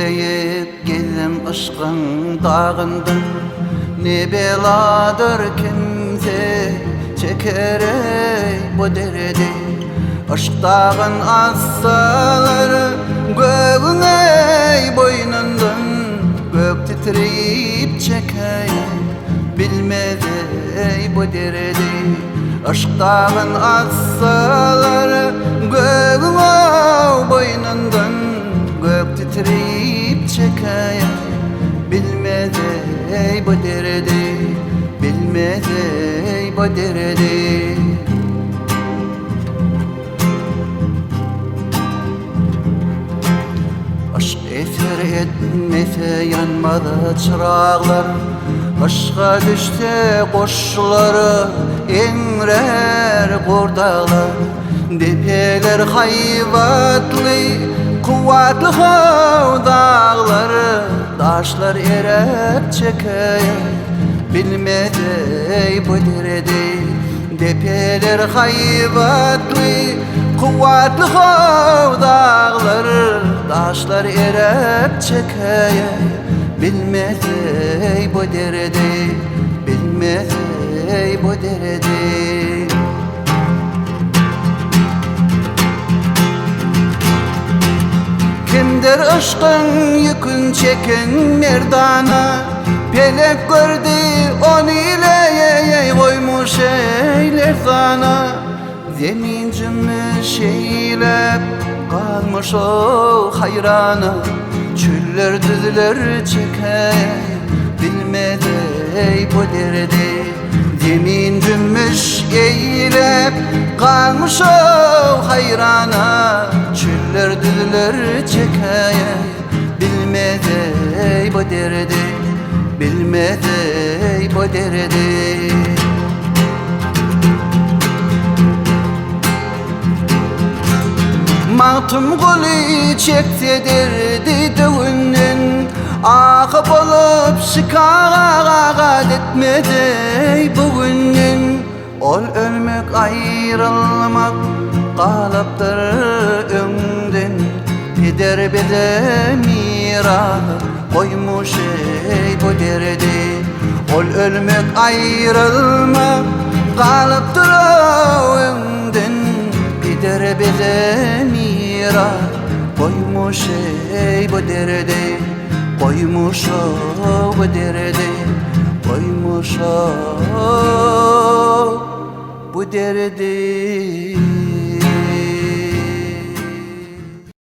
Yükleyip geldim aşkın dağından, ne beladır kimse çeker ey bu derdi. Aşk dağın assaları göğün ey boynundan, gök titreyip çeker bilmez ey bu derdi. Aşk dağın assaları göğün ey boynundan, gök titreyip çeker bilmez ey bu derdi, bilmez ey bu derdi. Aşk eser etmese yanmadı çırağlar, aşka düşse koşuları engrer kurdağlar. Depeler hayvatlı kuvvetli dağları, taşlar erek çeker bilmez ey bu derdi. Depeler hayvatlı kuvvetli dağları, taşlar erek çeker bilmez ey bu derdi, bilmez ey bu derdi. Kimdir aşkın yükün çeken merdana, pelek gördü onu ile koymuş eyler sana. Zemin cümmüş eylep kalmış o hayrana, çüller düzler çeker bilmez ey bu derdi. Zemin cümmüş eylep kalmış o hayrana, çüller düzler çeker bilmez ey bu derdi, bilmez ey bu derdi. Matım golü çekse derdi dövünden, akıp olup şikaret etmedi bugünden. Ol ölmek ayrılmak kalıptır önden, peder bize miras koymuş ey bu derdi. Ol ölmek ayrılmak kalıptır önden, peder bize miras koymuş ey bu derdi, koymuş o bu derdi, koymuş o bu derdi.